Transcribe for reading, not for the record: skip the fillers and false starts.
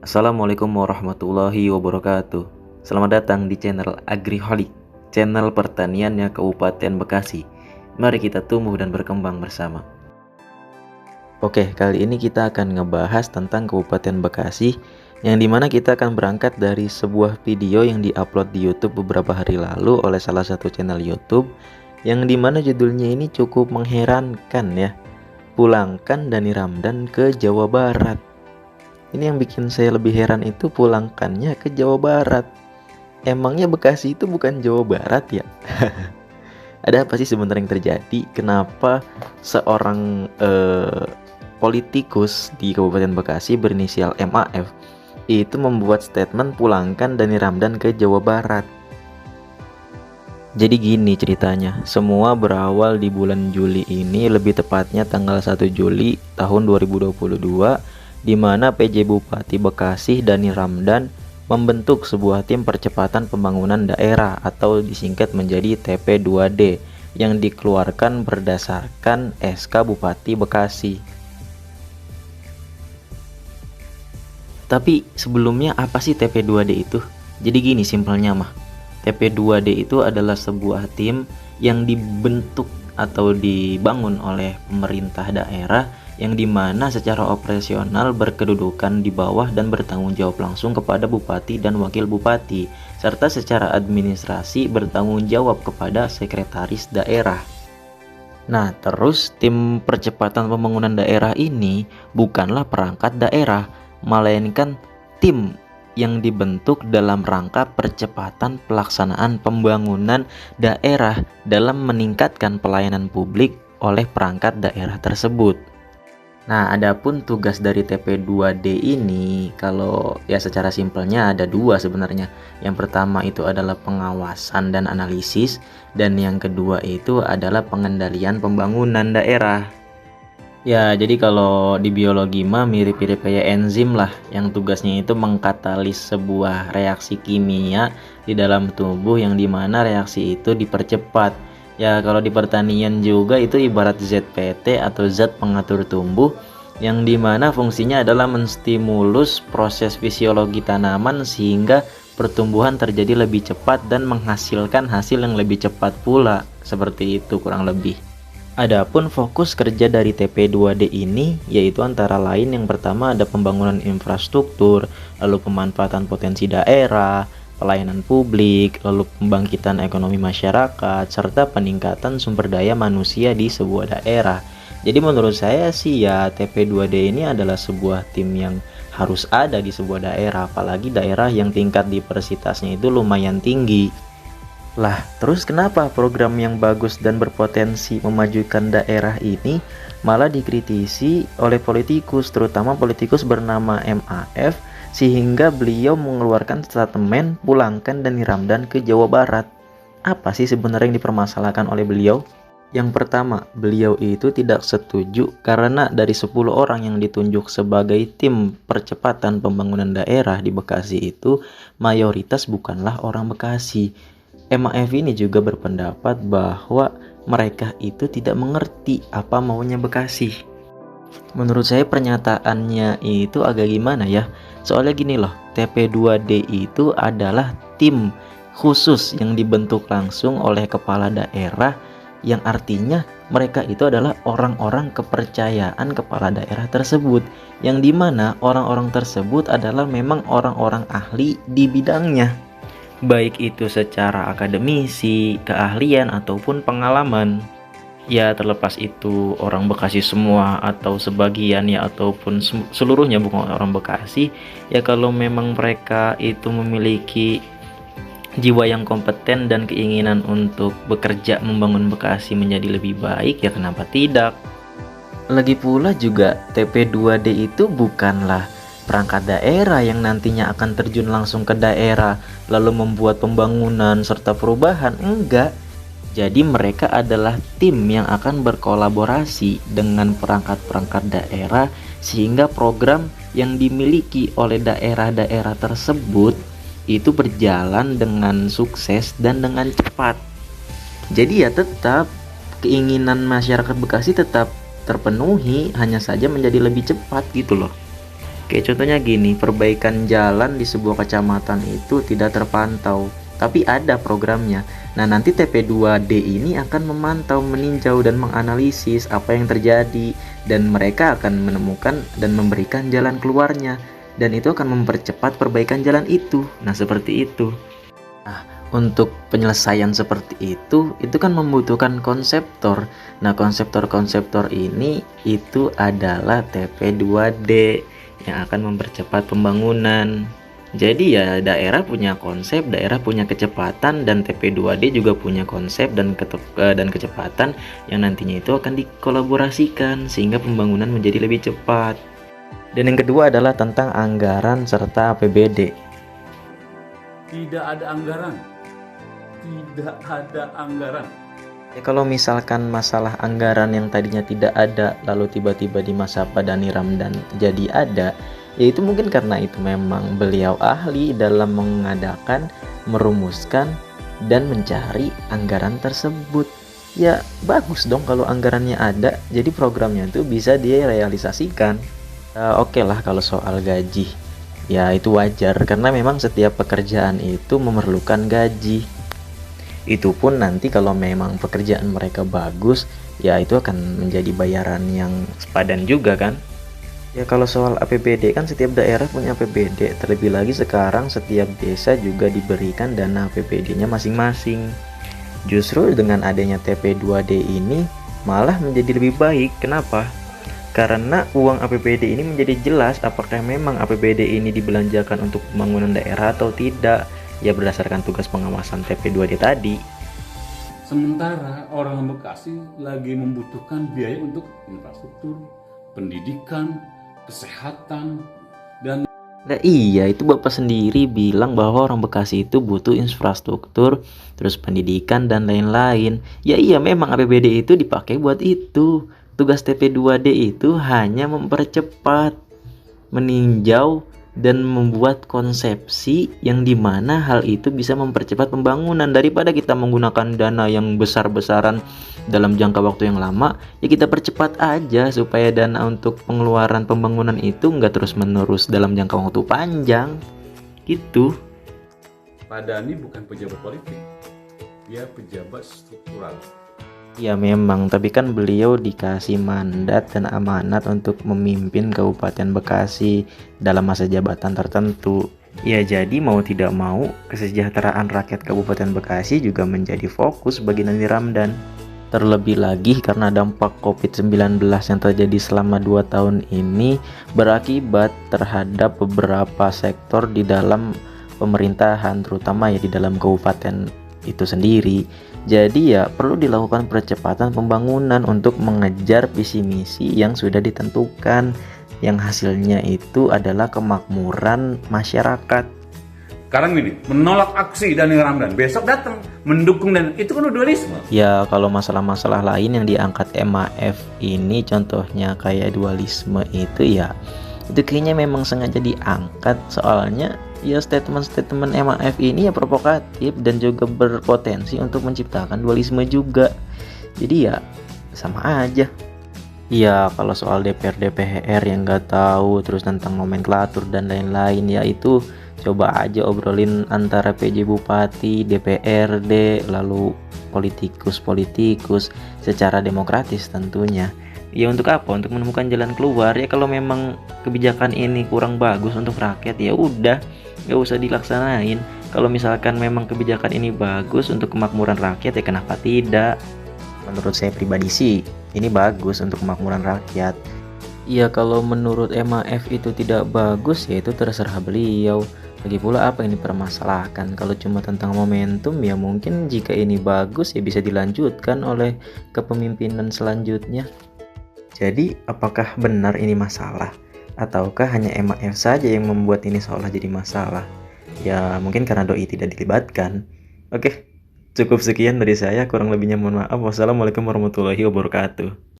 Assalamualaikum warahmatullahi wabarakatuh. Selamat datang di channel Agriholic, channel pertaniannya Kabupaten Bekasi. Mari kita tumbuh dan berkembang bersama. Oke, kali ini kita akan ngebahas tentang Kabupaten Bekasi, yang dimana kita akan berangkat dari sebuah video yang diupload di YouTube beberapa hari lalu oleh salah satu channel YouTube, yang dimana judulnya ini cukup mengherankan ya. Pulangkan Dani Ramdan ke Jawa Barat. Ini yang bikin saya lebih heran itu pulangkannya ke Jawa Barat. Emangnya Bekasi itu bukan Jawa Barat ya? Ada apa sih sebenarnya yang terjadi? Kenapa seorang politikus di Kabupaten Bekasi berinisial MAF itu membuat statement pulangkan Dani Ramdan ke Jawa Barat? Jadi gini ceritanya, semua berawal di bulan Juli ini, lebih tepatnya tanggal 1 Juli tahun 2022, di mana PJ Bupati Bekasi Dani Ramdan membentuk sebuah tim percepatan pembangunan daerah atau disingkat menjadi TP2D yang dikeluarkan berdasarkan SK Bupati Bekasi. Tapi sebelumnya apa sih TP2D itu? Jadi gini simpelnya mah. TP2D itu adalah sebuah tim yang dibentuk atau dibangun oleh pemerintah daerah, yang dimana secara operasional berkedudukan di bawah dan bertanggung jawab langsung kepada bupati dan wakil bupati, serta secara administrasi bertanggung jawab kepada sekretaris daerah. Nah, terus tim percepatan pembangunan daerah ini bukanlah perangkat daerah, melainkan tim yang dibentuk dalam rangka percepatan pelaksanaan pembangunan daerah dalam meningkatkan pelayanan publik oleh perangkat daerah tersebut. Nah, adapun tugas dari TP2D ini, kalau ya secara simpelnya ada dua sebenarnya. Yang pertama itu adalah pengawasan dan analisis, dan yang kedua itu adalah pengendalian pembangunan daerah. Ya, jadi kalau di biologi mah mirip-mirip kayak enzim lah, yang tugasnya itu mengkatalis sebuah reaksi kimia di dalam tubuh, yang dimana reaksi itu dipercepat. Ya, kalau di pertanian juga itu ibarat ZPT atau zat pengatur tumbuh, yang dimana fungsinya adalah menstimulus proses fisiologi tanaman sehingga pertumbuhan terjadi lebih cepat dan menghasilkan hasil yang lebih cepat pula. Seperti itu kurang lebih. Adapun fokus kerja dari TP2D ini yaitu antara lain, yang pertama ada pembangunan infrastruktur, lalu pemanfaatan potensi daerah, pelayanan publik, lalu pembangkitan ekonomi masyarakat, serta peningkatan sumber daya manusia di sebuah daerah. Jadi menurut saya sih ya, TP2D ini adalah sebuah tim yang harus ada di sebuah daerah, apalagi daerah yang tingkat diversitasnya itu lumayan tinggi. Lah, terus kenapa program yang bagus dan berpotensi memajukan daerah ini malah dikritisi oleh politikus, terutama politikus bernama MAF, sehingga beliau mengeluarkan statement pulangkan Dani Ramdan ke Jawa Barat? Apa sih sebenarnya yang dipermasalahkan oleh beliau? Yang pertama, beliau itu tidak setuju karena dari 10 orang yang ditunjuk sebagai tim percepatan pembangunan daerah di Bekasi itu mayoritas bukanlah orang Bekasi. MAF ini juga berpendapat bahwa mereka itu tidak mengerti apa maunya Bekasi. Menurut saya pernyataannya itu agak gimana ya. Soalnya gini loh, TP2D itu adalah tim khusus yang dibentuk langsung oleh kepala daerah, yang artinya mereka itu adalah orang-orang kepercayaan kepala daerah tersebut, yang dimana orang-orang tersebut adalah memang orang-orang ahli di bidangnya, baik itu secara akademisi, keahlian, ataupun pengalaman. Ya, terlepas itu orang Bekasi semua atau sebagian ya, ataupun seluruhnya bukan orang Bekasi, ya kalau memang mereka itu memiliki jiwa yang kompeten dan keinginan untuk bekerja membangun Bekasi menjadi lebih baik, ya kenapa tidak? Lagi pula juga TP2D itu bukanlah perangkat daerah yang nantinya akan terjun langsung ke daerah lalu membuat pembangunan serta perubahan, enggak. Jadi mereka adalah tim yang akan berkolaborasi dengan perangkat-perangkat daerah sehingga program yang dimiliki oleh daerah-daerah tersebut itu berjalan dengan sukses dan dengan cepat. Jadi ya tetap keinginan masyarakat Bekasi tetap terpenuhi, hanya saja menjadi lebih cepat gitu loh. Kayak contohnya gini, perbaikan jalan di sebuah kecamatan itu tidak terpantau, tapi ada programnya. Nah, nanti TP2D ini akan memantau, meninjau, dan menganalisis apa yang terjadi, dan mereka akan menemukan dan memberikan jalan keluarnya, dan itu akan mempercepat perbaikan jalan itu. Nah, seperti itu. Nah, untuk penyelesaian seperti itu kan membutuhkan konseptor. Nah, konseptor-konseptor ini itu adalah TP2D yang akan mempercepat pembangunan. Jadi ya daerah punya konsep, daerah punya kecepatan, dan TP2D juga punya konsep dan kecepatan yang nantinya itu akan dikolaborasikan sehingga pembangunan menjadi lebih cepat. Dan yang kedua adalah tentang anggaran serta APBD. Tidak ada anggaran. Tidak ada anggaran. Ya, kalau misalkan masalah anggaran yang tadinya tidak ada lalu tiba-tiba di masa Pak Dhani Ramdan jadi ada, ya itu mungkin karena itu memang beliau ahli dalam mengadakan, merumuskan, dan mencari anggaran tersebut. Ya bagus dong kalau anggarannya ada, jadi programnya itu bisa direalisasikan. Oke lah kalau soal gaji, ya itu wajar karena memang setiap pekerjaan itu memerlukan gaji. Itu pun nanti kalau memang pekerjaan mereka bagus, ya itu akan menjadi bayaran yang sepadan juga kan. Ya kalau soal APBD kan setiap daerah punya APBD, terlebih lagi sekarang setiap desa juga diberikan dana APBD-nya masing-masing. Justru dengan adanya TP2D ini malah menjadi lebih baik. Kenapa? Karena uang APBD ini menjadi jelas apakah memang APBD ini dibelanjakan untuk pembangunan daerah atau tidak. Ya berdasarkan tugas pengawasan TP2D tadi. Sementara orang Bekasi lagi membutuhkan biaya untuk infrastruktur, pendidikan, kesehatan, dan Nah iya, itu Bapak sendiri bilang bahwa orang Bekasi itu butuh infrastruktur, terus pendidikan dan lain-lain. Ya iya, memang APBD itu dipakai buat itu. Tugas TP2D itu hanya mempercepat, meninjau, dan membuat konsepsi yang dimana hal itu bisa mempercepat pembangunan. Daripada kita menggunakan dana yang besar-besaran dalam jangka waktu yang lama, ya kita percepat aja supaya dana untuk pengeluaran pembangunan itu nggak terus-menerus dalam jangka waktu panjang gitu. Pak Dhani bukan pejabat politik, dia pejabat struktural. Ya memang, tapi kan beliau dikasih mandat dan amanat untuk memimpin Kabupaten Bekasi dalam masa jabatan tertentu. Ya jadi mau tidak mau, kesejahteraan rakyat Kabupaten Bekasi juga menjadi fokus bagi Dhani Ramdan. Terlebih lagi karena dampak COVID-19 yang terjadi selama 2 tahun ini berakibat terhadap beberapa sektor di dalam pemerintahan, terutama ya di dalam kabupaten itu sendiri. Jadi ya perlu dilakukan percepatan pembangunan untuk mengejar visi misi yang sudah ditentukan, yang hasilnya itu adalah kemakmuran masyarakat. Sekarang ini menolak aksi Dhani Ramdan, besok datang mendukung, dan itu kan dualisme. Ya kalau masalah-masalah lain yang diangkat MAF ini contohnya kayak dualisme itu ya itu kayaknya memang sengaja diangkat, soalnya ya statement-statement MAF ini ya provokatif dan juga berpotensi untuk menciptakan dualisme juga. Jadi ya sama aja. Ya kalau soal DPR DPR yang nggak tahu terus tentang nomenklatur dan lain-lain, ya itu coba aja obrolin antara PJ Bupati, DPRD, lalu politikus-politikus secara demokratis tentunya. Ya untuk apa? Untuk menemukan jalan keluar. Ya kalau memang kebijakan ini kurang bagus untuk rakyat, ya udah nggak usah dilaksanain. Kalau misalkan memang kebijakan ini bagus untuk kemakmuran rakyat, ya kenapa tidak? Menurut saya pribadi sih ini bagus untuk kemakmuran rakyat. Ya kalau menurut MAF itu tidak bagus, ya itu terserah beliau. Lagi pula apa yang dipermasalahkan? Kalau cuma tentang momentum, ya mungkin jika ini bagus ya bisa dilanjutkan oleh kepemimpinan selanjutnya. Jadi apakah benar ini masalah? Ataukah hanya MAF saja yang membuat ini seolah jadi masalah? Ya mungkin karena doi tidak dilibatkan. Oke, cukup sekian dari saya, kurang lebihnya mohon maaf. Wassalamualaikum warahmatullahi wabarakatuh.